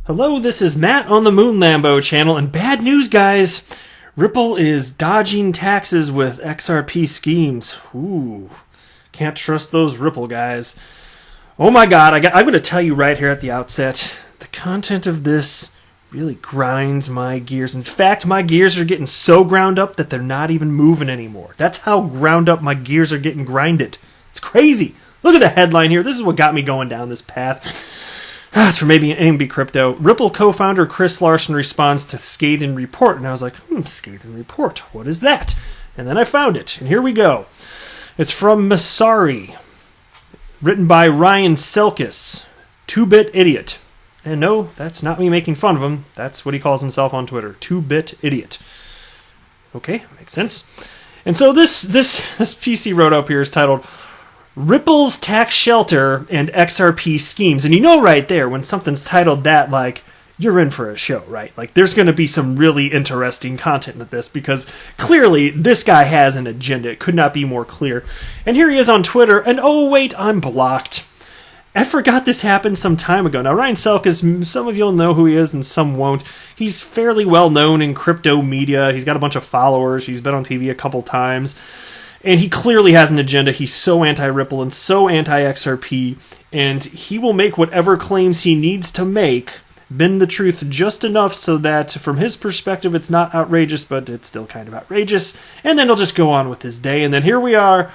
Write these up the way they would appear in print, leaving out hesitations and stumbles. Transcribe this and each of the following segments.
Hello, this is Matt on the Moon Lambo channel, and bad news, guys. Ripple is dodging taxes with XRP schemes. Ooh, can't trust those Ripple guys. Oh my god, I'm going to tell you right here at the outset, the content of this really grinds my gears. In fact, my gears are getting so ground up that they're not even moving anymore. That's how ground up my gears are getting grinded. It's crazy. Look at the headline here. This is what got me going down this path. It's from AMB Crypto. Ripple co-founder Chris Larsen responds to Scathing report. And I was like, Scathing report. What is that? And then I found it. And here we go. It's from Masari. Written by Ryan Selkis. 2-bit idiot. And no, that's not me making fun of him. That's what he calls himself on Twitter. 2-bit idiot. Okay, makes sense. And so this PC wrote up here is titled Ripple's Tax Shelter and XRP Schemes. And you know right there, when something's titled that, like, you're in for a show, right? Like, there's going to be some really interesting content with this, because clearly this guy has an agenda. It could not be more clear. And here he is on Twitter, and oh wait, I'm blocked. I forgot this happened some time ago. Now, Ryan Selkis, some of you'll know who he is and some won't. He's fairly well known in crypto media. He's got a bunch of followers. He's been on TV a couple times. And he clearly has an agenda. He's so anti-Ripple and so anti-XRP, and he will make whatever claims he needs to make bend the truth just enough so that, from his perspective, it's not outrageous, but it's still kind of outrageous. And then he'll just go on with his day. And then here we are.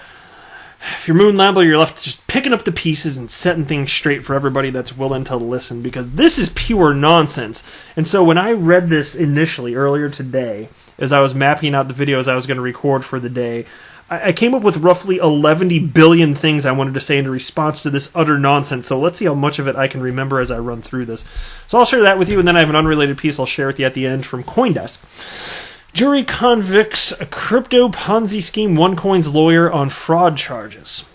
If you're Moon Lambo, you're left just picking up the pieces and setting things straight for everybody that's willing to listen, because this is pure nonsense. And so when I read this initially earlier today, as I was mapping out the videos I was going to record for the day, I came up with roughly 11 billion things I wanted to say in response to this utter nonsense. So let's see how much of it I can remember as I run through this. So I'll share that with you, and then I have an unrelated piece I'll share with you at the end from CoinDesk. Jury convicts a crypto Ponzi scheme OneCoin's lawyer on fraud charges.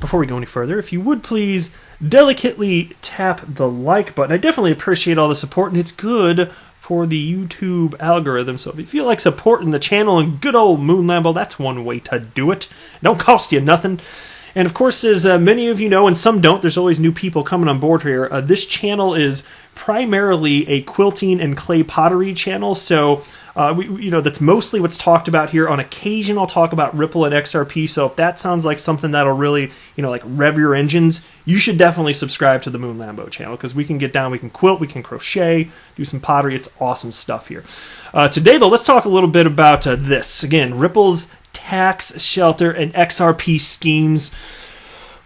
Before we go any further, if you would please delicately tap the like button. I definitely appreciate all the support, and it's good for the YouTube algorithm. So if you feel like supporting the channel and good old Moon Lambo, that's one way to do it. It don't cost you nothing. And of course, as many of you know, and some don't, there's always new people coming on board here. This channel is primarily a quilting and clay pottery channel. So, that's mostly what's talked about here. On occasion, I'll talk about Ripple and XRP. So if that sounds like something that'll really, like rev your engines, you should definitely subscribe to the Moon Lambo channel, because we can get down, we can quilt, we can crochet, do some pottery. It's awesome stuff here. Today, though, let's talk a little bit about this. Again, Ripple's tax shelter and XRP schemes.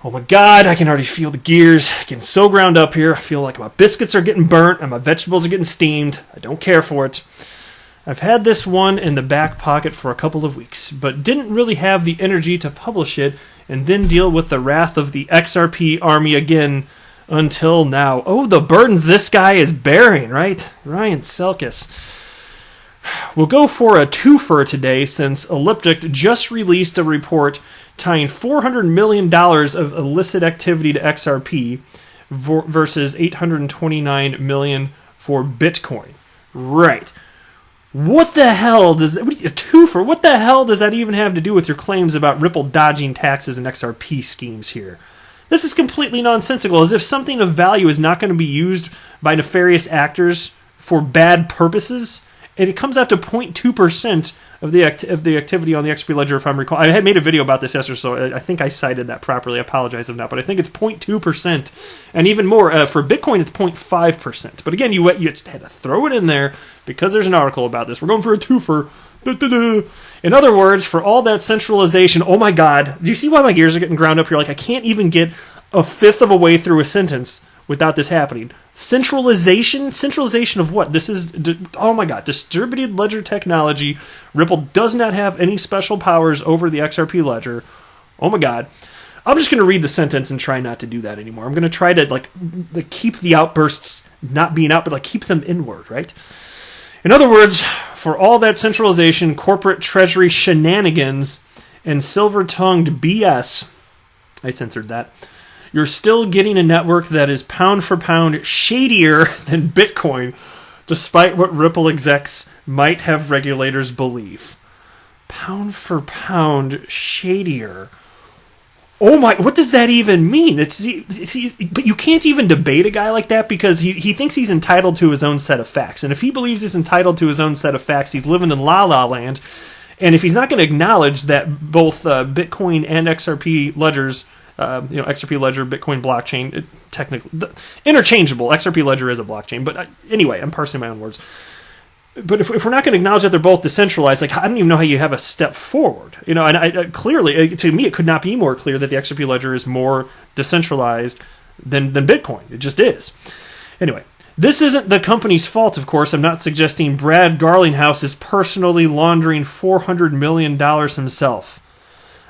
Oh my god, I can already feel the gears getting so ground up here. I feel like my biscuits are getting burnt and my vegetables are getting steamed. I don't care for it. I've had this one in the back pocket for a couple of weeks, but didn't really have the energy to publish it and then deal with the wrath of the XRP army again until now. Oh, the burdens this guy is bearing, right? Ryan Selkis. We'll go for a twofer today, since Elliptic just released a report tying $400 million of illicit activity to XRP versus $829 million for Bitcoin. Right. What the hell does a twofer? What the hell does that even have to do with your claims about Ripple dodging taxes and XRP schemes here? This is completely nonsensical, as if something of value is not going to be used by nefarious actors for bad purposes. And it comes out to 0.2% of the activity on the XP ledger, if I'm recalling. I had made a video about this yesterday, so I think I cited that properly. I apologize if not, but I think it's 0.2%. And even more, for Bitcoin, it's 0.5%. But again, you just had to throw it in there because there's an article about this. We're going for a twofer. In other words, for all that centralization, oh my god, do you see why my gears are getting ground up here? Like, I can't even get a fifth of a way through a sentence without this happening. Centralization? Centralization of what? This is, oh my god, distributed ledger technology. Ripple does not have any special powers over the XRP ledger. Oh my god. I'm just going to read the sentence and try not to do that anymore. I'm going to try to, keep the outbursts not being out, but, keep them inward, right? In other words, for all that centralization, corporate treasury shenanigans, and silver-tongued BS, I censored that, you're still getting a network that is pound for pound shadier than Bitcoin, despite what Ripple execs might have regulators believe. Pound for pound shadier. Oh my, what does that even mean? But you can't even debate a guy like that because he thinks he's entitled to his own set of facts. And if he believes he's entitled to his own set of facts, he's living in la la land. And if he's not going to acknowledge that both Bitcoin and XRP ledgers, XRP ledger, Bitcoin blockchain, technically interchangeable. XRP ledger is a blockchain, but anyway, I'm parsing my own words. But if we're not going to acknowledge that they're both decentralized, like I don't even know how you have a step forward. And I clearly, to me, it could not be more clear that the XRP ledger is more decentralized than Bitcoin. It just is. Anyway, this isn't the company's fault, of course. I'm not suggesting Brad Garlinghouse is personally laundering $400 million himself.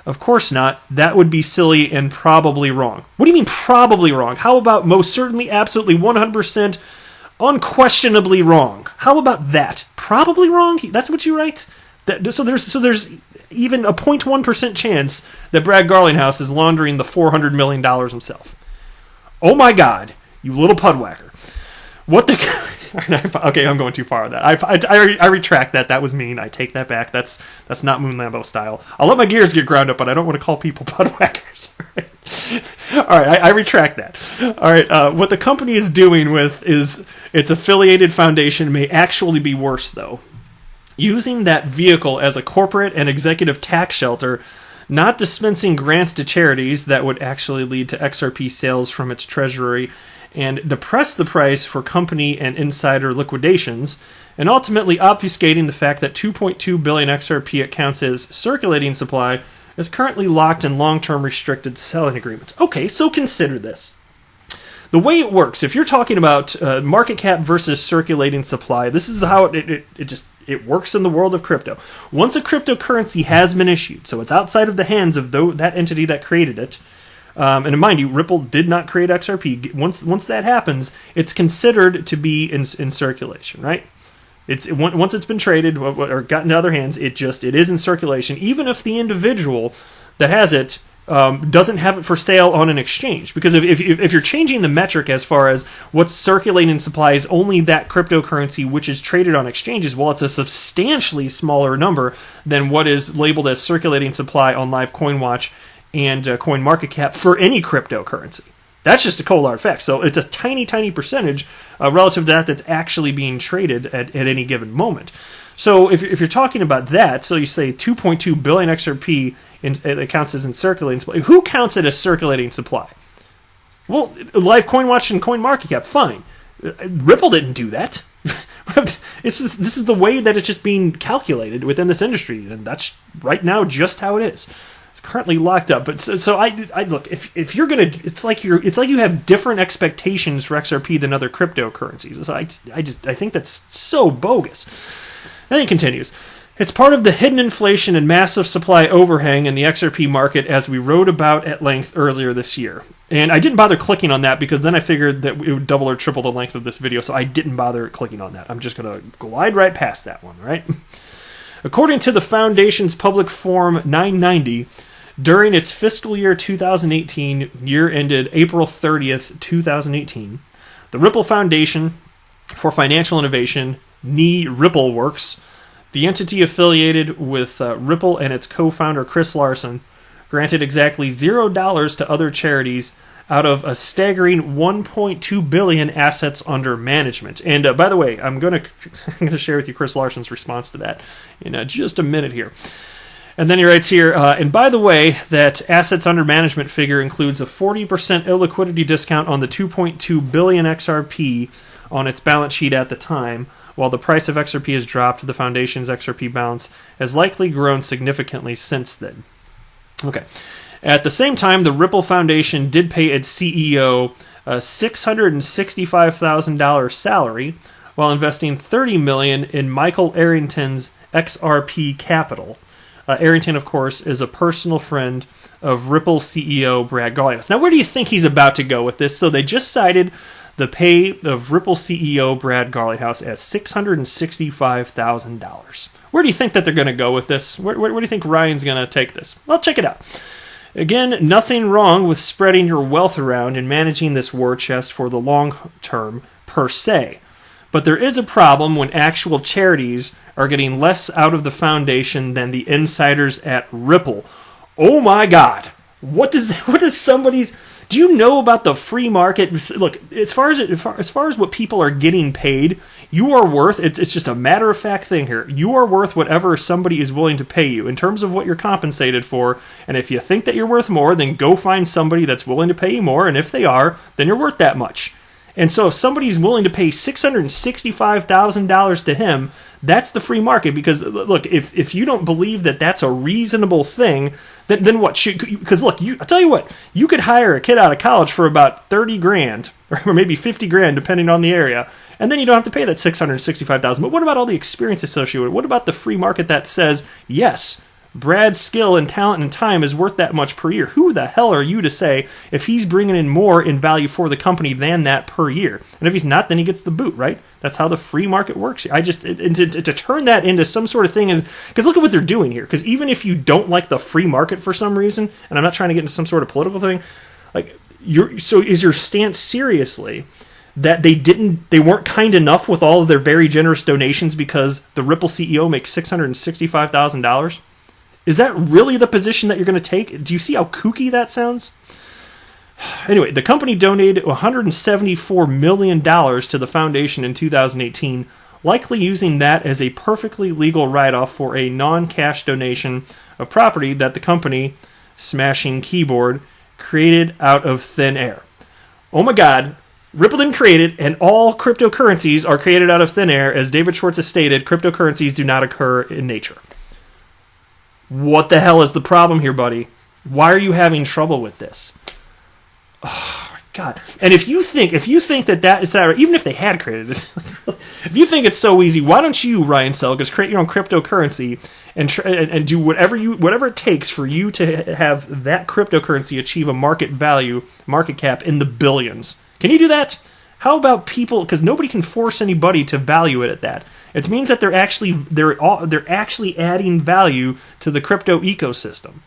Of course not. That would be silly and probably wrong. What do you mean probably wrong? How about most certainly, absolutely, 100%, unquestionably wrong? How about that? Probably wrong? That's what you write? So there's even a 0.1% chance that Brad Garlinghouse is laundering the $400 million himself. Oh my God, you little pudwhacker. What the... Okay, I'm going too far on that. I retract that. That was mean. I take that back. That's not Moon Lambo style. I'll let my gears get ground up, but I don't want to call people pudwhackers. All right, I retract that. All right, what the company is doing with is its affiliated foundation may actually be worse, though. Using that vehicle as a corporate and executive tax shelter, not dispensing grants to charities that would actually lead to XRP sales from its treasury, and depress the price for company and insider liquidations, and ultimately obfuscating the fact that 2.2 billion XRP accounts as circulating supply is currently locked in long-term restricted selling agreements. Okay, so consider this. The way it works, if you're talking about market cap versus circulating supply, this is how it works in the world of crypto. Once a cryptocurrency has been issued, so it's outside of the hands of that entity that created it, and mind you, Ripple did not create XRP. Once that happens, it's considered to be in circulation, right? Once it's been traded or gotten to other hands, it is in circulation, even if the individual that has it doesn't have it for sale on an exchange. Because if you're changing the metric as far as what's circulating supply is only that cryptocurrency which is traded on exchanges, well, it's a substantially smaller number than what is labeled as circulating supply on Live CoinWatch and CoinMarketCap for any cryptocurrency. That's just a cold hard fact. So it's a tiny, tiny percentage relative to that that's actually being traded at any given moment. So if you're talking about that, so you say 2.2 billion XRP it counts as in circulating supply. Who counts it as circulating supply? Well, Live CoinWatch and CoinMarketCap, fine. Ripple didn't do that. This is the way that it's just being calculated within this industry, and that's right now just how it is. Currently locked up, but so I look, if you're gonna, it's like you have different expectations for XRP than other cryptocurrencies. So I think that's so bogus. Then it continues. It's part of the hidden inflation and massive supply overhang in the XRP market, as we wrote about at length earlier this year. And I didn't bother clicking on that because then I figured that it would double or triple the length of this video, so I didn't bother clicking on that. I'm just gonna glide right past that one, right? According to the Foundation's Public Form 990. During its fiscal year 2018, year ended April 30th, 2018, the Ripple Foundation for Financial Innovation, RippleWorks, the entity affiliated with Ripple and its co-founder Chris Larsen, granted exactly $0 to other charities out of a staggering 1.2 billion assets under management. And by the way, I'm going to share with you Chris Larsen's response to that in just a minute here. And then he writes here, and by the way, that assets under management figure includes a 40% illiquidity discount on the 2.2 billion XRP on its balance sheet at the time. While the price of XRP has dropped, the foundation's XRP balance has likely grown significantly since then. Okay. At the same time, the Ripple Foundation did pay its CEO a $665,000 salary while investing $30 million in Michael Arrington's XRP Capital. Arrington, of course, is a personal friend of Ripple CEO Brad Garlinghouse. Now, where do you think he's about to go with this? So they just cited the pay of Ripple CEO Brad Garlinghouse as $665,000. Where do you think that they're going to go with this? Where do you think Ryan's going to take this? Well, check it out. Again, nothing wrong with spreading your wealth around and managing this war chest for the long term, per se. But there is a problem when actual charities are getting less out of the foundation than the insiders at Ripple. Oh my God! What does somebody's... Do you know about the free market? Look, as far as what people are getting paid, you are worth... It's just a matter-of-fact thing here. You are worth whatever somebody is willing to pay you in terms of what you're compensated for. And if you think that you're worth more, then go find somebody that's willing to pay you more. And if they are, then you're worth that much. And so if somebody's willing to pay $665,000 to him, that's the free market. Because, look, if you don't believe that that's a reasonable thing, then what should... Because, look, I'll tell you what, you could hire a kid out of college for about 30 grand, or maybe 50 grand, depending on the area, and then you don't have to pay that $665,000. But what about all the experience associated with it? What about the free market that says, yes, Brad's skill and talent and time is worth that much per year? Who the hell are you to say if he's bringing in more in value for the company than that per year? And if he's not, then he gets the boot, right? That's how the free market works. To turn that into some sort of thing is... Because look at what they're doing here. Because even if you don't like the free market for some reason, and I'm not trying to get into some sort of political thing, so is your stance seriously that they weren't kind enough with all of their very generous donations because the Ripple CEO makes $665,000? Is that really the position that you're going to take? Do you see how kooky that sounds? Anyway, the company donated $174 million to the foundation in 2018, likely using that as a perfectly legal write-off for a non-cash donation of property that the company, Smashing Keyboard, created out of thin air. Oh my God, Ripple didn't create it, and all cryptocurrencies are created out of thin air. As David Schwartz has stated, cryptocurrencies do not occur in nature. What the hell is the problem here, buddy? Why are you having trouble with this? Oh, my God. And if you think that it's that, even if they had created it, if you think it's so easy, why don't you, Ryan Selgus, create your own cryptocurrency and do whatever it takes for you to have that cryptocurrency achieve a market cap in the billions? Can you do that? How about people? Because nobody can force anybody to value it at that. It means that they're actually adding value to the crypto ecosystem.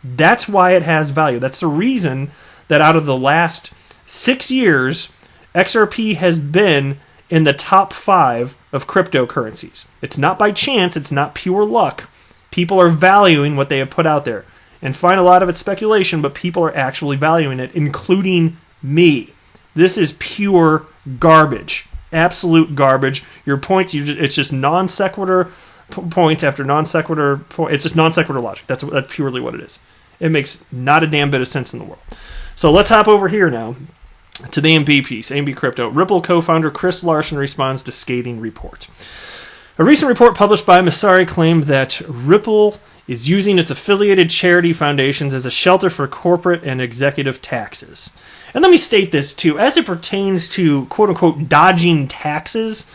That's why it has value. That's the reason that out of the last 6 years, XRP has been in the top 5 of cryptocurrencies. It's not by chance. It's not pure luck. People are valuing what they have put out there. And fine, a lot of it's speculation, but people are actually valuing it, including me. This is pure garbage. Absolute garbage. Your points, it's just non sequitur point after non sequitur point. It's just non sequitur logic. That's purely what it is. It makes not a damn bit of sense in the world. So let's hop over here now to the AMB piece, AMB Crypto. Ripple co-founder Chris Larsen responds to scathing report. A recent report published by Masari claimed that Ripple is using its affiliated charity foundations as a shelter for corporate and executive taxes. And let me state this too, as it pertains to quote-unquote dodging taxes,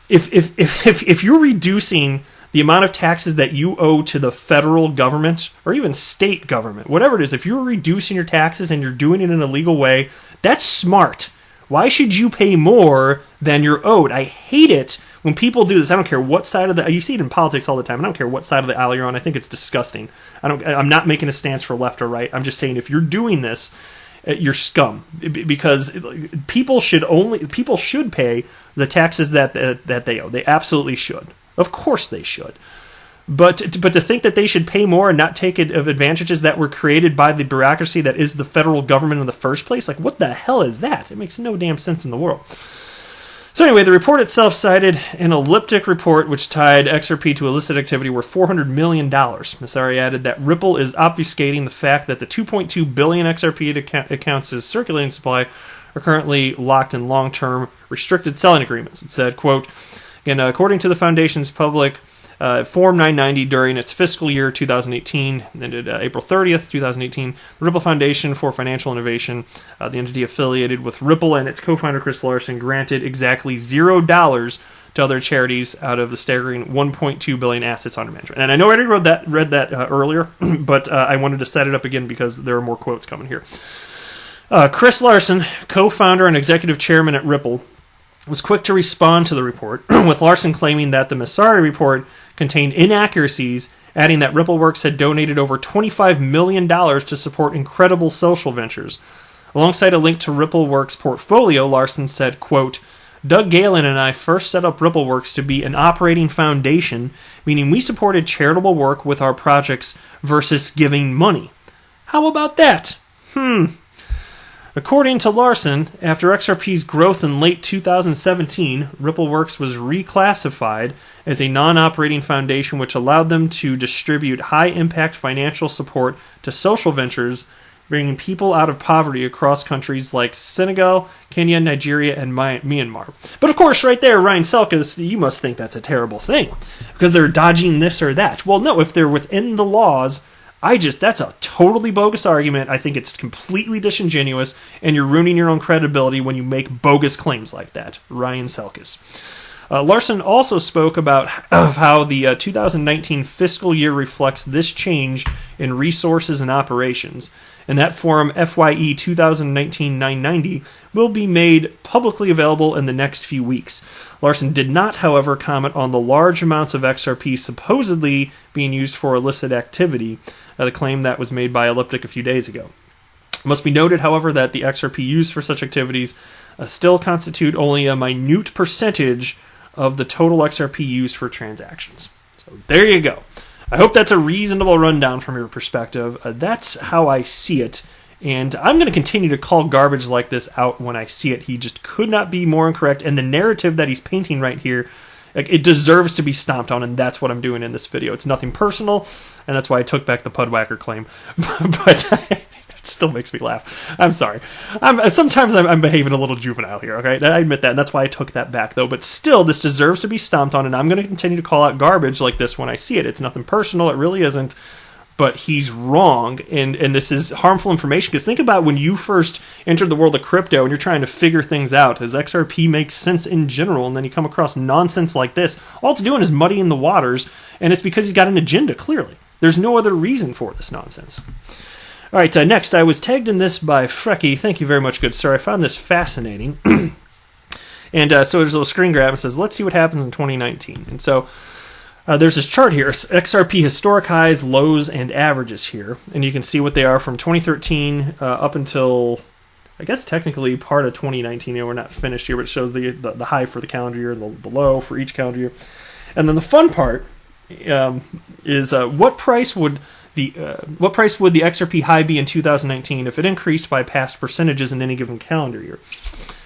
if you're reducing the amount of taxes that you owe to the federal government or even state government, whatever it is, if you're reducing your taxes and you're doing it in a legal way, that's smart. Why should you pay more than you're owed? I hate it when people do this. I don't care what side of the... You see it in politics all the time. I don't care what side of the aisle you're on. I think it's disgusting. I'm not making a stance for left or right. I'm just saying if you're doing this, you're scum, because people should pay the taxes that they owe. They absolutely should. Of course they should. But to think that they should pay more and not take of advantages that were created by the bureaucracy that is the federal government in the first place, like what the hell is that? It makes no damn sense in the world. So anyway, the report itself cited an elliptic report which tied XRP to illicit activity worth $400 million. Masari added that Ripple is obfuscating the fact that the 2.2 billion XRP accounts as circulating supply are currently locked in long-term restricted selling agreements. It said, quote, again, according to the foundation's public Form 990 during its fiscal year 2018, ended April 30th, 2018, the Ripple Foundation for Financial Innovation, the entity affiliated with Ripple and its co-founder Chris Larsen, granted exactly $0 to other charities out of the staggering 1.2 billion assets under management. And I know I already read that earlier, but I wanted to set it up again because there are more quotes coming here. Chris Larsen, co-founder and executive chairman at Ripple, was quick to respond to the report, with Larsen claiming that the Masari report contained inaccuracies, adding that RippleWorks had donated over $25 million to support incredible social ventures. Alongside a link to RippleWorks' portfolio, Larsen said, quote, Doug Galen and I first set up RippleWorks to be an operating foundation, meaning we supported charitable work with our projects versus giving money. How about that? According to Larson, after XRP's growth in late 2017, RippleWorks was reclassified as a non-operating foundation, which allowed them to distribute high-impact financial support to social ventures, bringing people out of poverty across countries like Senegal, Kenya, Nigeria, and Myanmar. But of course, right there, Ryan Selkis, you must think that's a terrible thing, because they're dodging this or that. Well, no, if they're within the laws, that's a totally bogus argument. I think it's completely disingenuous, and you're ruining your own credibility when you make bogus claims like that. Ryan Selkis. Larson also spoke about how the 2019 fiscal year reflects this change in resources and operations, and that Form FYE 2019-990 will be made publicly available in the next few weeks. Larson did not, however, comment on the large amounts of XRP supposedly being used for illicit activity, the claim that was made by Elliptic a few days ago. It must be noted, however, that the XRP used for such activities still constitute only a minute percentage of the total XRP used for transactions. So there you go. I hope that's a reasonable rundown from your perspective. That's how I see it. And I'm going to continue to call garbage like this out when I see it. He just could not be more incorrect. And the narrative that he's painting right here, it deserves to be stomped on, and that's what I'm doing in this video. It's nothing personal, and that's why I took back the Pudwhacker claim. But it still makes me laugh. I'm sorry. Sometimes I'm behaving a little juvenile here, okay? I admit that, and that's why I took that back, though. But still, this deserves to be stomped on, and I'm going to continue to call out garbage like this when I see it. It's nothing personal. It really isn't. But he's wrong, and this is harmful information. Because think about when you first entered the world of crypto and you're trying to figure things out. Does XRP make sense in general? And then you come across nonsense like this. All it's doing is muddying the waters, and it's because he's got an agenda, clearly. There's no other reason for this nonsense. All right, next, I was tagged in this by Frecky. Thank you very much, good sir. I found this fascinating. And so there's a little screen grab. It says, let's see what happens in 2019. And so there's this chart here, XRP historic highs, lows, and averages here. And you can see what they are from 2013 up until, I guess, technically part of 2019. We're not finished here, but it shows the high for the calendar year and the low for each calendar year. And then the fun part is what price would the XRP high be in 2019 if it increased by past percentages in any given calendar year?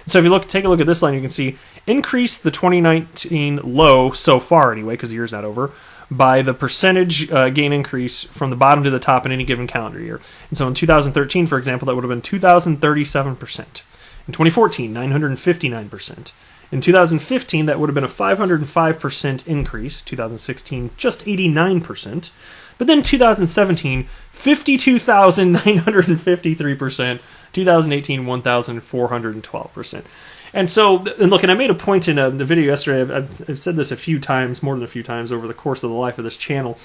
So if you take a look at this line, you can see increase the 2019 low so far anyway, because the year's not over, by the percentage gain increase from the bottom to the top in any given calendar year. And so in 2013, for example, that would have been 2,037%. In 2014, 959%. In 2015, that would have been a 505% increase. 2016, just 89%. But then 2017, 52,953%. 2018, 1,412%. And so, and look, and I made a point in the video yesterday, I've said this a few times, more than a few times over the course of the life of this channel.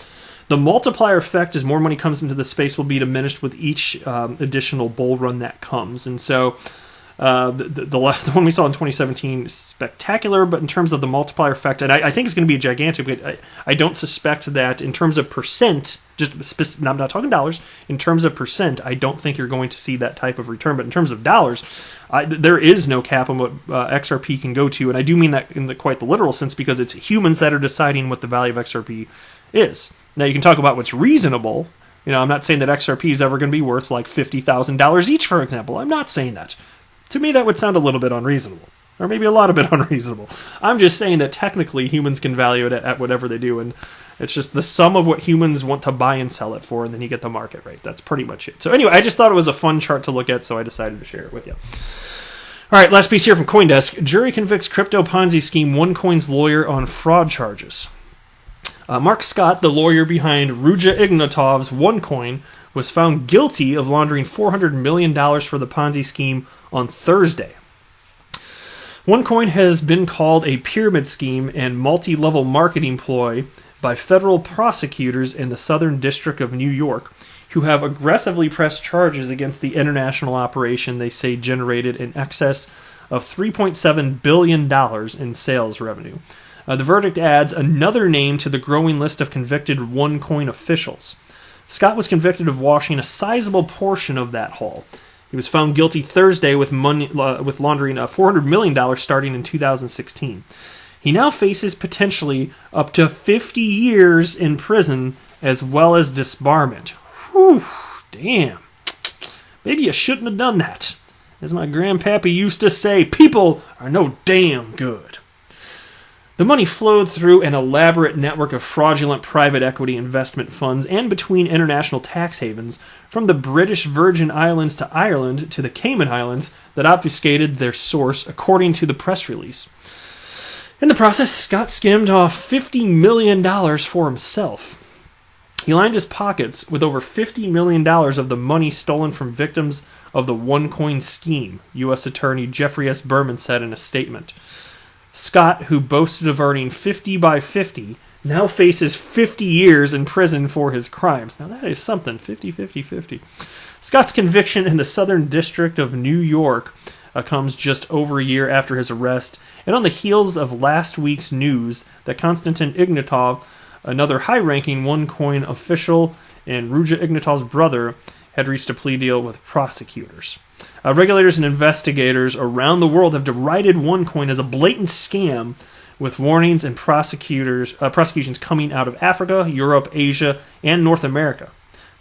The multiplier effect as more money comes into the space will be diminished with each additional bull run that comes. And so, the one we saw in 2017 is spectacular, but in terms of the multiplier effect, and I think it's going to be gigantic, but I don't suspect that in terms of percent, I'm not talking dollars, in terms of percent, I don't think you're going to see that type of return, but in terms of dollars, there is no cap on what XRP can go to, and I do mean that in quite the literal sense, because it's humans that are deciding what the value of XRP is. Now, you can talk about what's reasonable. I'm not saying that XRP is ever going to be worth like $50,000 each, for example. I'm not saying that. To me, that would sound a little bit unreasonable, or maybe a lot a bit unreasonable. I'm just saying that technically humans can value it at whatever they do, and it's just the sum of what humans want to buy and sell it for, and then you get the market rate. That's pretty much it. So anyway, I just thought it was a fun chart to look at, so I decided to share it with you. All right, last piece here from CoinDesk. Jury convicts crypto Ponzi scheme OneCoin's lawyer on fraud charges. Mark Scott, the lawyer behind Ruja Ignatov's OneCoin, was found guilty of laundering $400 million for the Ponzi scheme on Thursday. OneCoin has been called a pyramid scheme and multi-level marketing ploy by federal prosecutors in the Southern District of New York, who have aggressively pressed charges against the international operation they say generated in excess of $3.7 billion in sales revenue. The verdict adds another name to the growing list of convicted OneCoin officials. Scott was convicted of washing a sizable portion of that haul. He was found guilty Thursday with laundering $400 million starting in 2016. He now faces potentially up to 50 years in prison as well as disbarment. Whew, damn. Maybe you shouldn't have done that. As my grandpappy used to say, people are no damn good. The money flowed through an elaborate network of fraudulent private equity investment funds and between international tax havens, from the British Virgin Islands to Ireland to the Cayman Islands, that obfuscated their source, according to the press release. In the process, Scott skimmed off $50 million for himself. He lined his pockets with over $50 million of the money stolen from victims of the OneCoin scheme, U.S. Attorney Jeffrey S. Berman said in a statement. Scott, who boasted of earning 50 by 50, now faces 50 years in prison for his crimes. Now that is something, 50, 50, 50. Scott's conviction in the Southern District of New York comes just over a year after his arrest, and on the heels of last week's news that Konstantin Ignatov, another high-ranking OneCoin official and Ruja Ignatov's brother, had reached a plea deal with prosecutors. Regulators and investigators around the world have derided OneCoin as a blatant scam, with warnings and prosecutions coming out of Africa, Europe, Asia, and North America.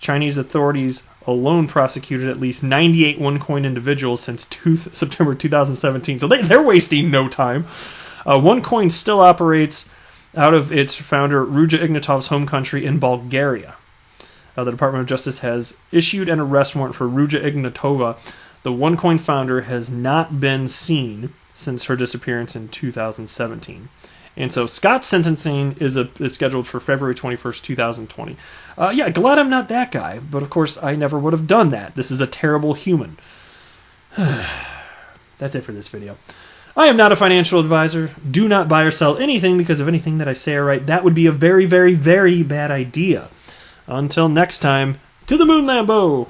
Chinese authorities alone prosecuted at least 98 OneCoin individuals since September 2017, so they're wasting no time. OneCoin still operates out of its founder Ruja Ignatov's home country in Bulgaria. The Department of Justice has issued an arrest warrant for Ruja Ignatova. The OneCoin founder has not been seen since her disappearance in 2017. And so Scott's sentencing is scheduled for February 21st, 2020. Glad I'm not that guy, but of course I never would have done that. This is a terrible human. That's it for this video. I am not a financial advisor. Do not buy or sell anything because of anything that I say or write. That would be a very, very, very bad idea. Until next time, to the moon, Lambo!